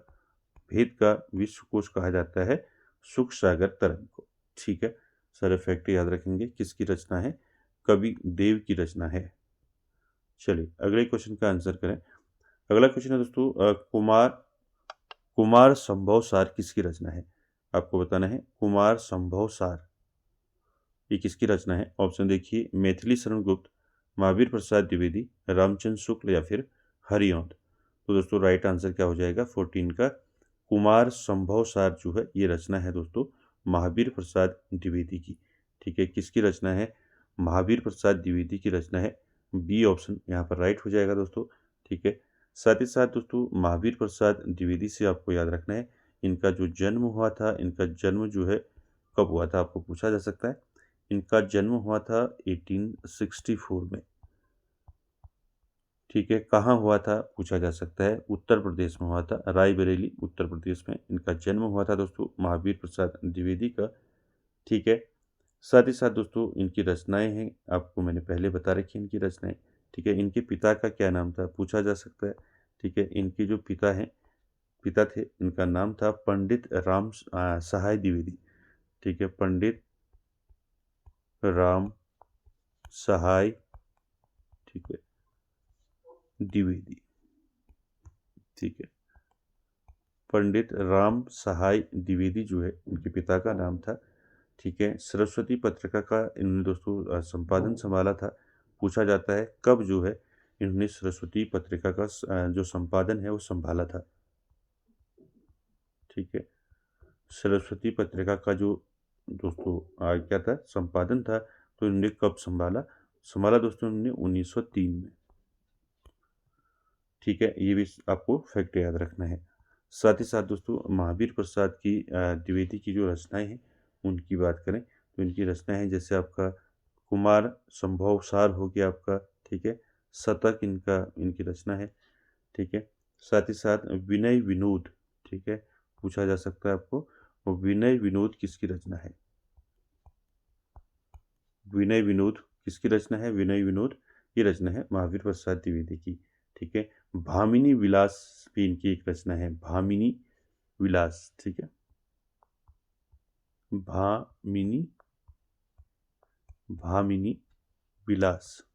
भेद का विश्वकोश कहा जाता है सुख सागर तरंग को। ठीक है, सारे फैक्ट याद रखेंगे। किसकी रचना है, कवि देव की रचना है। चलिए अगले क्वेश्चन का आंसर करें। अगला क्वेश्चन है दोस्तों कुमार संभव सार किसकी रचना है। आपको बताना है कुमार संभव सार ये किसकी रचना है। ऑप्शन देखिए, मैथिली शरण गुप्त, महावीर प्रसाद द्विवेदी, रामचंद्र शुक्ल या फिर हरिऔंध। तो दोस्तों राइट आंसर क्या हो जाएगा 14 का कुमार संभव सार जो है ये रचना है दोस्तों महावीर प्रसाद द्विवेदी की। ठीक है, किसकी रचना है, महावीर प्रसाद द्विवेदी की रचना है। बी ऑप्शन यहाँ पर राइट हो जाएगा दोस्तों। ठीक है, साथ ही साथ दोस्तों महावीर प्रसाद द्विवेदी से आपको याद रखना है इनका जो जन्म हुआ था, इनका जन्म जो है कब हुआ था आपको पूछा जा सकता है। इनका जन्म हुआ था 1864 में। ठीक है, कहाँ हुआ था पूछा जा सकता है। उत्तर प्रदेश में हुआ था, रायबरेली उत्तर प्रदेश में इनका जन्म हुआ था दोस्तों महावीर प्रसाद द्विवेदी का। ठीक है, साथ ही साथ दोस्तों इनकी रचनाएं हैं, आपको मैंने पहले बता रखी है इनकी रचनाएं। ठीक है, इनके पिता का क्या नाम था पूछा जा सकता है। ठीक है, इनके जो पिता थे इनका नाम था पंडित राम सहाय द्विवेदी। ठीक है, पंडित राम सहाय, ठीक है, द्विवेदी। ठीक है, पंडित राम सहाय द्विवेदी जो है उनके पिता का नाम था। ठीक है, सरस्वती पत्रिका का इन्होंने दोस्तों संपादन संभाला था। पूछा जाता है कब जो है इन्होंने सरस्वती पत्रिका का जो संपादन है वो संभाला था। ठीक है, सरस्वती पत्रिका का जो दोस्तों क्या था संपादन था, तो इन्होंने कब संभाला दोस्तों इन्होंने 1903 में। ठीक है, ये भी आपको फैक्ट याद रखना है। साथ ही साथ दोस्तों महावीर प्रसाद की द्विवेदी की जो रचनाएं हैं उनकी बात करें तो इनकी रचनाएं हैं जैसे आपका कुमार संभव सार हो गया आपका। ठीक है, शतक इनकी रचना है। ठीक है, साथ ही साथ विनय विनोद, ठीक है, पूछा जा सकता है आपको वो विनय विनोद किसकी रचना है। विनय विनोद किसकी रचना है, विनय विनोद की रचना है महावीर प्रसाद द्विवेदी की। ठीक है, भामिनी विलास भी इनकी एक रचना है, भामिनी विलास। ठीक है, भामिनी विलास।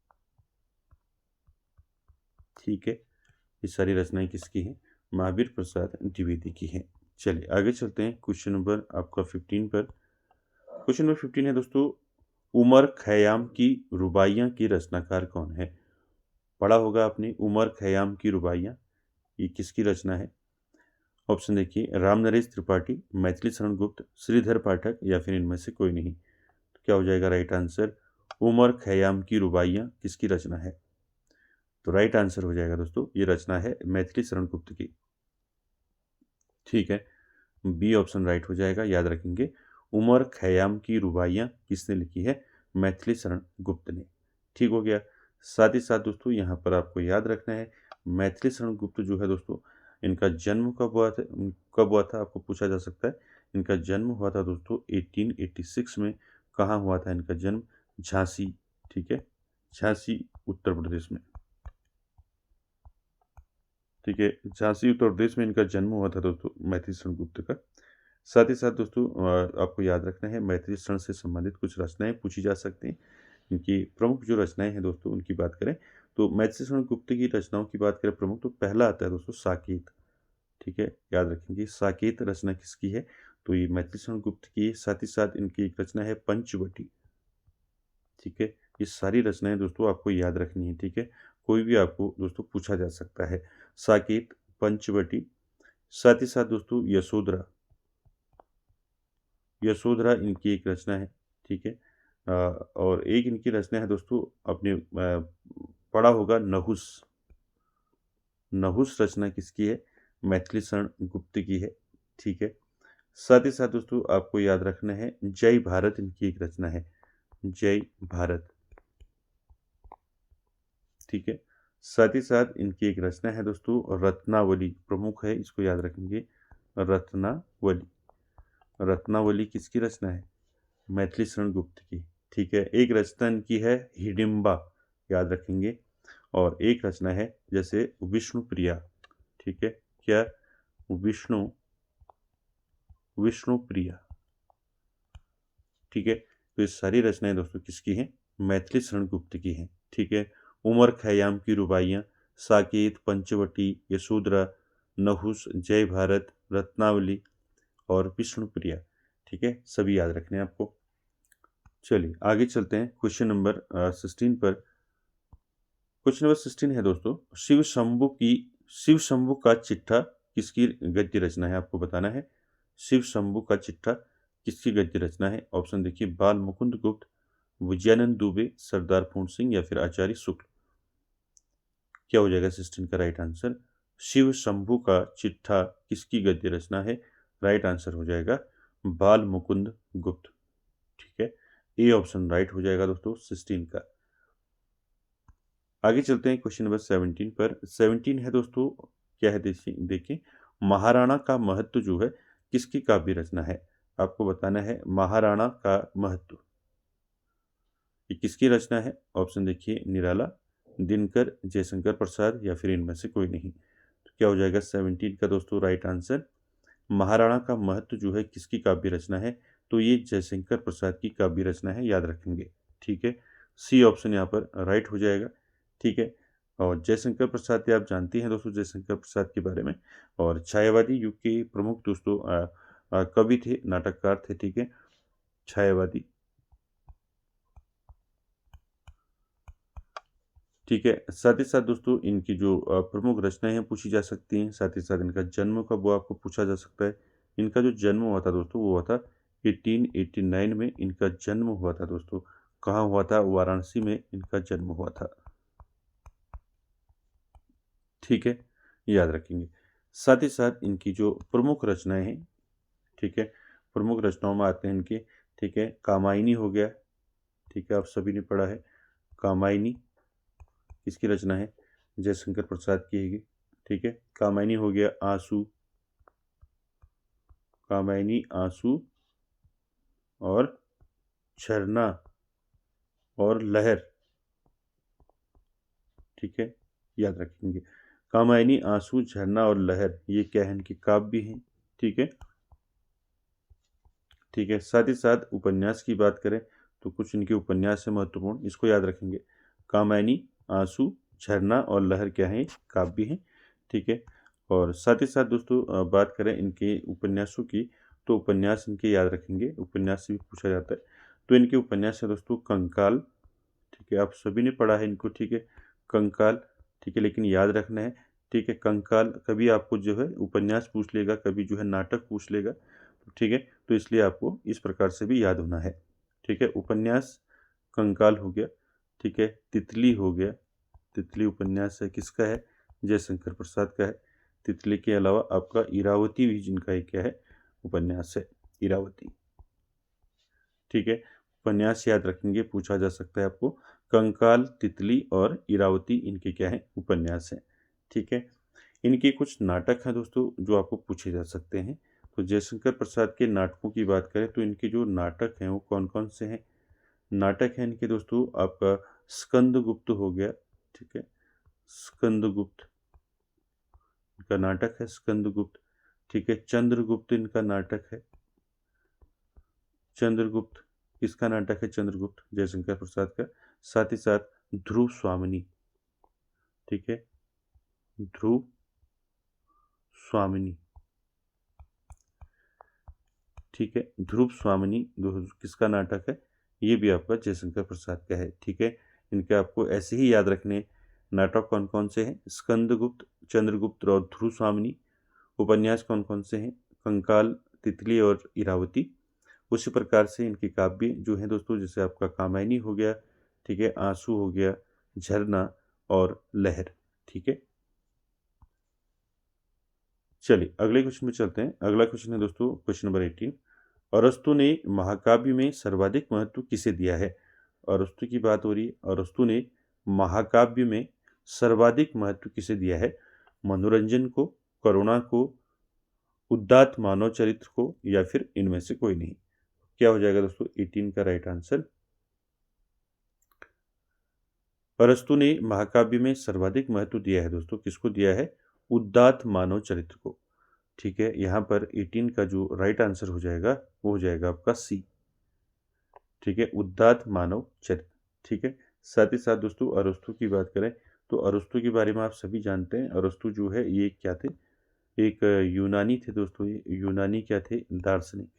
ठीक है, ये सारी रचनाएं किसकी हैं, महावीर प्रसाद द्विवेदी की हैं। चलिए आगे चलते हैं क्वेश्चन नंबर आपका 15 पर। क्वेश्चन नंबर 15 है दोस्तों उमर खयाम की रुबाइयाँ की रचनाकार कौन है। पढ़ा होगा आपने उमर खयाम की रुबाइयाँ, ये किसकी रचना है। ऑप्शन देखिए, राम नरेश त्रिपाठी, मैथिली शरण गुप्त, श्रीधर पाठक या फिर इनमें से कोई नहीं। तो क्या हो जाएगा राइट आंसर, उमर खयाम की रुबाइयाँ किसकी रचना है। तो राइट आंसर हो जाएगा दोस्तों ये रचना है मैथिली शरण गुप्त की। ठीक है, बी ऑप्शन राइट हो जाएगा, याद रखेंगे उमर खयाम की रुबाइयाँ किसने लिखी है, मैथिली शरण गुप्त ने। ठीक हो गया। साथ ही साथ दोस्तों यहाँ पर आपको याद रखना है मैथिली शरण गुप्त जो है दोस्तों इनका जन्म कब हुआ था आपको पूछा जा सकता है। इनका जन्म हुआ था दोस्तों 1886 में। कहाँ हुआ था इनका जन्म, झांसी। ठीक है, झांसी उत्तर प्रदेश में। ठीक है, झांसी उत्तर प्रदेश में इनका जन्म हुआ था दोस्तों मैथिली शरण गुप्त का। साथ ही साथ दोस्तों आपको याद रखना है मैथिली शरण से संबंधित कुछ रचनाएं पूछी जा सकती हैं। इनकी प्रमुख जो रचनाएं हैं दोस्तों उनकी बात करें तो मैथिली शरण गुप्त की रचनाओं की बात करें प्रमुख तो पहला आता है दोस्तों साकेत। ठीक है, याद रखेंगे साकेत रचना किसकी है, तो ये मैथिली शरण गुप्त की। साथ ही साथ इनकी एक रचना है पंचवटी। ठीक है, ये सारी रचनाएं दोस्तों आपको याद रखनी है। ठीक है, कोई भी आपको दोस्तों पूछा जा सकता है, साकेत, पंचवटी। साथ ही साथ दोस्तों यशोधरा इनकी एक रचना है। ठीक है, और एक इनकी रचना है दोस्तों अपने पढ़ा होगा नहुस। नहुस रचना किसकी है, मैथिली शरण गुप्त की है। ठीक है, साथ ही साथ दोस्तों आपको याद रखना है जय भारत इनकी एक रचना है, जय भारत। ठीक है। साथ ही साथ इनकी एक रचना है दोस्तों रत्नावली, प्रमुख है, इसको याद रखेंगे, रत्नावली। रत्नावली किसकी रचना है? मैथिली शरण गुप्त की। ठीक है। एक रचना इनकी है हिडिंबा, याद रखेंगे, और एक रचना है जैसे विष्णुप्रिया। ठीक है। क्या? विष्णुप्रिया। ठीक है। तो ये सारी रचनाएं दोस्तों किसकी हैं? मैथिली शरण गुप्त की हैं। ठीक है। उमर खयाम की रुबाइयाँ, साकेत, पंचवटी, यशोधरा, नहुस, जय भारत, रत्नावली और विष्णुप्रिया। ठीक है। सभी याद रखने हैं आपको। चलिए आगे चलते हैं क्वेश्चन नंबर 16 पर। क्वेश्चन नंबर 16 है दोस्तों, शिव शंभु का चिट्ठा किसकी गद्य रचना है? आपको बताना है शिव शंभु का चिट्ठा किसकी गद्य रचना है। ऑप्शन देखिए, बाल मुकुंद गुप्त, विजयानंद दुबे, सरदार पूर्ण सिंह या फिर आचार्य शुक्ल। क्या हो जाएगा 16 का राइट आंसर? शिव शंभु का चिट्ठा किसकी गद्य रचना है? राइट आंसर हो जाएगा बाल मुकुंद गुप्त। ठीक है। ए ऑप्शन राइट हो जाएगा दोस्तों 16 का। आगे चलते हैं क्वेश्चन नंबर 17 पर। 17 है दोस्तों, क्या है देखिए, महाराणा का महत्व जो है किसकी काव्य रचना है? आपको बताना है महाराणा का महत्व ये किसकी रचना है। ऑप्शन देखिए, निराला, दिनकर, जयशंकर प्रसाद या फिर इनमें से कोई नहीं। तो क्या हो जाएगा 17 का दोस्तों राइट आंसर? महाराणा का महत्व जो है किसकी काव्य रचना है? तो ये जयशंकर प्रसाद की काव्य रचना है, याद रखेंगे। ठीक है। सी ऑप्शन यहाँ पर राइट हो जाएगा। ठीक है। और जयशंकर प्रसाद आप जानते हैं दोस्तों जयशंकर प्रसाद के बारे में, और छायावादी युग के प्रमुख दोस्तों कवि थे, नाटककार थे। ठीक है। छायावादी। ठीक है। साथ ही साथ दोस्तों इनकी जो प्रमुख रचनाएं हैं पूछी जा सकती हैं, साथ ही साथ इनका जन्म कब हुआ आपको पूछा जा सकता है। इनका जो जन्म हुआ था दोस्तों वो हुआ था 1889 में इनका जन्म हुआ था दोस्तों। कहाँ हुआ था? वाराणसी में इनका जन्म हुआ था। ठीक है। याद रखेंगे। साथ ही साथ इनकी जो प्रमुख रचनाएं हैं, ठीक है, प्रमुख रचनाओं में आते हैं इनके, ठीक है, कामायनी हो गया। ठीक है। आप सभी ने पढ़ा है कामायनी किसकी रचना है? जयशंकर प्रसाद की है। ठीक है। कामायनी हो गया, आंसू, कामायनी, आंसू और झरना और लहर। ठीक है। याद रखेंगे। कामायनी, आंसू, झरना और लहर ये क्या है? इनकी काव्य हैं। ठीक है। ठीक है। साथ ही साथ उपन्यास की बात करें तो कुछ इनके उपन्यास है महत्वपूर्ण, इसको याद रखेंगे। कामायनी, आंसू, झरना और लहर क्या है? काव्य हैं। ठीक है। और साथ ही साथ दोस्तों बात करें इनके उपन्यासों की, तो उपन्यास इनके याद रखेंगे, उपन्यास से भी पूछा जाता है। तो इनके उपन्यास है दोस्तों कंकाल। ठीक है। आप सभी ने पढ़ा है इनको। ठीक है। कंकाल। ठीक है। लेकिन याद रखना है, ठीक है, कंकाल कभी आपको जो है उपन्यास पूछ लेगा, कभी जो है नाटक पूछ लेगा। ठीक है। तो इसलिए आपको इस प्रकार से भी याद होना है। ठीक है। उपन्यास कंकाल हो गया। ठीक है। तितली हो गया, तितली उपन्यास है, किसका है? जयशंकर प्रसाद का है। तितली के अलावा आपका इरावती भी जिनका एक क्या है? उपन्यास है, इरावती। ठीक है। उपन्यास याद रखेंगे, पूछा जा सकता है आपको। कंकाल, तितली और इरावती इनके क्या है? उपन्यास हैं। ठीक है। इनके कुछ नाटक हैं दोस्तों जो आपको पूछे जा सकते हैं। तो जयशंकर प्रसाद के नाटकों की बात करें तो इनके जो नाटक हैं वो कौन कौन से हैं? नाटक हैं इनके दोस्तों आपका स्कंदगुप्त हो गया। ठीक है। स्कंदगुप्त इनका नाटक है, स्कंदगुप्त। ठीक है। चंद्रगुप्त इनका नाटक है, चंद्रगुप्त। किसका नाटक है? चंद्रगुप्त, जयशंकर प्रसाद का। साथ ही साथ ध्रुव स्वामिनी। ठीक है। ध्रुव स्वामिनी। ठीक है। ध्रुव स्वामिनी किसका नाटक है? ये भी आपका जयशंकर प्रसाद का है। ठीक है। इनके आपको ऐसे ही याद रखने नाटक कौन कौन से हैं? स्कंदगुप्त, चंद्रगुप्त और ध्रुव स्वामिनी। उपन्यास कौन कौन से हैं? कंकाल, तितली और इरावती। उसी प्रकार से इनके काव्य जो हैं दोस्तों, जैसे आपका कामायनी हो गया, ठीक है, आंसू हो गया, झरना और लहर। ठीक है। चलिए अगले क्वेश्चन में चलते हैं। अगला क्वेश्चन है दोस्तों क्वेश्चन नंबर 18। अरस्तु ने महाकाव्य में सर्वाधिक महत्व किसे दिया है? अरस्तु की बात हो रही है। अरस्तु ने महाकाव्य में सर्वाधिक महत्व किसे दिया है? मनोरंजन को, करुणा को, उदात्त मानव चरित्र को, या फिर इनमें से कोई नहीं? क्या हो जाएगा दोस्तों 18 का राइट आंसर? अरस्तु ने महाकाव्य में सर्वाधिक महत्व दिया है दोस्तों, किसको दिया है? उदात्त मानव चरित्र को। ठीक है, यहाँ पर 18 का जो राइट आंसर हो जाएगा वो हो जाएगा आपका सी। ठीक है, उदात्त मानव चरित्र। ठीक है, साथ ही साथ दोस्तों अरस्तु की बात करें तो अरस्तु के बारे में आप सभी जानते हैं। अरस्तु जो है ये क्या थे? एक यूनानी थे दोस्तों। ये यूनानी क्या थे? दार्शनिक।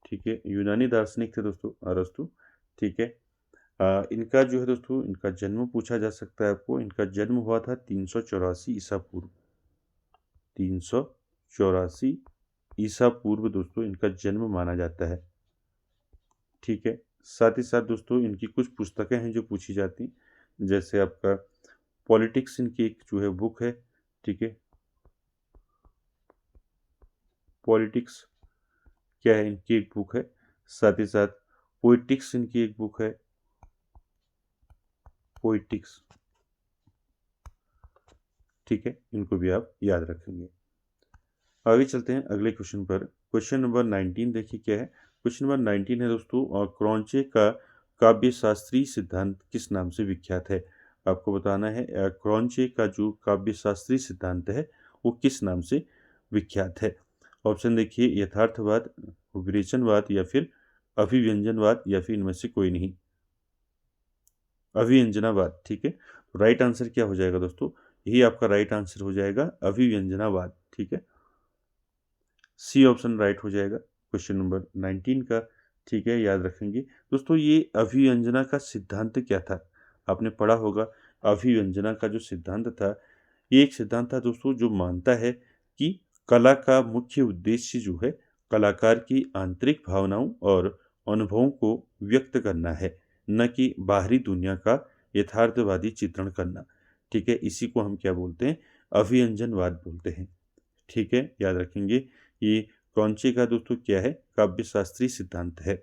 ठीक है, यूनानी दार्शनिक थे दोस्तों अरस्तु। ठीक है, इनका जो है दोस्तों, इनका जन्म पूछा जा सकता है आपको। इनका जन्म हुआ था 384 ईसा पूर्व। 384 ईसा पूर्व दोस्तों इनका जन्म माना जाता है। ठीक है, साथ ही साथ दोस्तों इनकी कुछ पुस्तकें हैं जो पूछी जाती, जैसे आपका पॉलिटिक्स इनकी एक जो है बुक है। ठीक है, पॉलिटिक्स क्या है इनकी एक बुक है। साथ ही साथ पोइटिक्स इनकी एक बुक है, पोइटिक्स। ठीक है, इनको भी आप याद रखेंगे। आगे चलते हैं अगले क्वेश्चन पर। क्वेश्चन नंबर 19 देखिए क्या है। क्वेश्चन नंबर 19 है दोस्तों, और क्रॉन्चे का काव्य शास्त्रीय सिद्धांत किस नाम से विख्यात है? आपको बताना है क्रॉन्चे का जो काव्य शास्त्रीय सिद्धांत है वो किस नाम से विख्यात है? ऑप्शन देखिए, यथार्थवाद, विवेचनवाद, या फिर अभिव्यंजनवाद, या फिर इनमें से कोई नहीं? अभिव्यंजनावाद। ठीक है, राइट आंसर क्या हो जाएगा दोस्तों? यही आपका राइट आंसर हो जाएगा, अभिव्यंजनावाद। ठीक है, सी ऑप्शन राइट हो जाएगा क्वेश्चन नंबर 19 का। ठीक है, याद रखेंगे दोस्तों। ये अभिव्यंजना का सिद्धांत क्या था? आपने पढ़ा होगा। अभिव्यंजना का जो सिद्धांत था, ये एक सिद्धांत था दोस्तों जो मानता है कि कला का मुख्य उद्देश्य जो है कलाकार की आंतरिक भावनाओं और अनुभवों को व्यक्त करना है, न कि बाहरी दुनिया का यथार्थवादी चित्रण करना। ठीक है, इसी को हम क्या बोलते हैं? अभिव्यंजनवाद बोलते हैं। ठीक है, याद रखेंगे। ये क्रॉन्चे का दोस्तों क्या है? काव्य शास्त्रीय सिद्धांत है।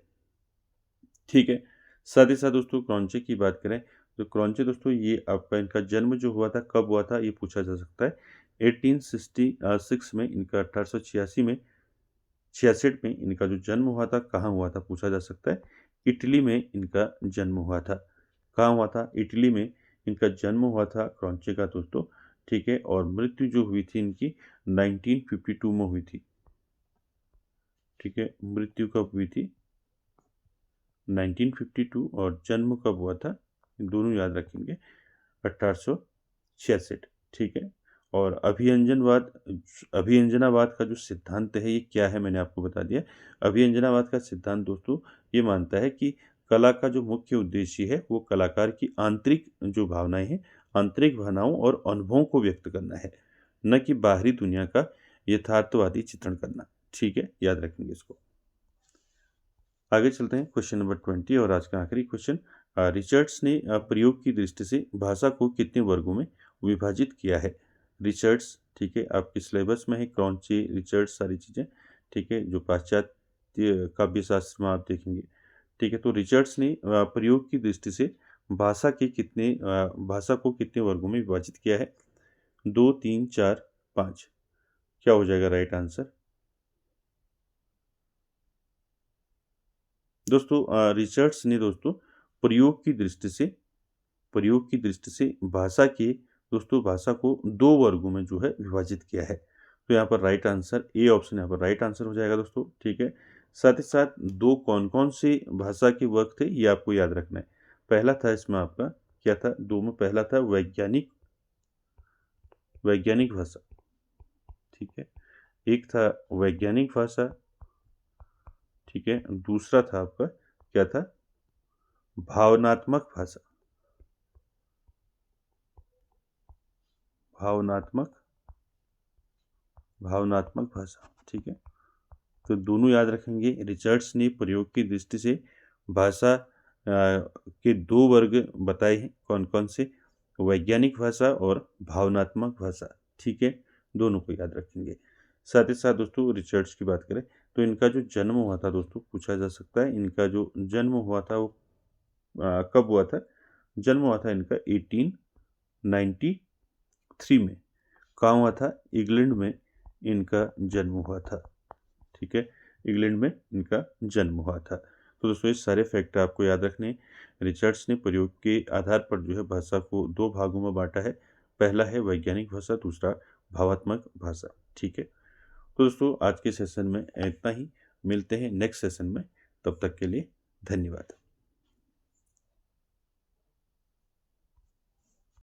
ठीक है, साथ ही साथ दोस्तों क्रॉन्चे की बात करें तो क्रॉन्चे दोस्तों ये आपका इनका जन्म जो हुआ था कब हुआ था ये पूछा जा सकता है। 1866 में, इनका 1886 में, 66 में इनका जो जन्म हुआ था, कहाँ हुआ था पूछा जा सकता है। इटली में इनका जन्म हुआ था। कहाँ हुआ था? इटली में इनका जन्म हुआ था क्रॉन्चे का दोस्तों। ठीक है, और मृत्यु जो हुई थी इनकी 1952 में हुई थी। ठीक है, मृत्यु कब हुई थी? 1952। और जन्म कब हुआ था? दोनों याद रखेंगे, 1866। ठीक है, और अभिव्यंजनावाद का जो सिद्धांत है ये क्या है, मैंने आपको बता दिया। अभिव्यंजनावाद का सिद्धांत दोस्तों ये मानता है कि कला का जो मुख्य उद्देश्य है वो कलाकार की आंतरिक जो भावनाएं हैं, आंतरिक भावनाओं और अनुभवों को व्यक्त करना है, न कि बाहरी दुनिया का यथार्थवादी चित्रण करना। ठीक है, याद रखेंगे इसको। आगे चलते हैं क्वेश्चन नंबर 20 और आज का आखिरी क्वेश्चन। रिचर्ड्स ने प्रयोग की दृष्टि से भाषा को कितने वर्गों में विभाजित किया है? रिचर्ड्स, ठीक है, आपके सिलेबस में है क्रॉन्चे, रिचर्ड्स, सारी चीज़ें। ठीक है, जो पाश्चात्य काव्य शास्त्र में आप देखेंगे। ठीक है, तो रिचर्ड्स ने प्रयोग की दृष्टि से भाषा को कितने वर्गों में विभाजित किया है? 2, 3, 4, 5? क्या हो जाएगा राइट आंसर? दोस्तों रिचर्ड्स ने दोस्तों प्रयोग की दृष्टि से भाषा को 2 वर्गों में जो है विभाजित किया है। तो यहाँ पर राइट आंसर ए ऑप्शन यहाँ पर राइट आंसर हो जाएगा दोस्तों। ठीक है, साथ ही साथ 2 कौन-कौन से भाषा के वर्ग थे ये आपको याद रखना है। पहला था इसमें आपका क्या था? 2 में पहला था वैज्ञानिक भाषा। ठीक है, एक था वैज्ञानिक भाषा। ठीक है, दूसरा था आपका क्या था? भावनात्मक भाषा। भावनात्मक भाषा। ठीक है, तो दोनों याद रखेंगे। रिचर्ड्स ने प्रयोग की दृष्टि से भाषा के 2 वर्ग बताए हैं, कौन कौन से? वैज्ञानिक भाषा और भावनात्मक भाषा। ठीक है, दोनों को याद रखेंगे। साथ ही साथ दोस्तों रिचर्ड्स की बात करें तो इनका जो जन्म हुआ था दोस्तों पूछा जा सकता है, इनका जो जन्म हुआ था वो कब हुआ था? जन्म हुआ था इनका 1893 में। कहाँ हुआ था? इंग्लैंड में इनका जन्म हुआ था। ठीक है, इंग्लैंड में इनका जन्म हुआ था। तो दोस्तों ये सारे फैक्ट आपको याद रखने हैं। रिचर्ड्स ने प्रयोग के आधार पर जो है भाषा को 2 भागों में बाँटा है। पहला है वैज्ञानिक भाषा, दूसरा भावात्मक भाषा। ठीक है। तो दोस्तों आज के सेशन में इतना ही। मिलते हैं नेक्स्ट सेशन में। तब तक के लिए धन्यवाद।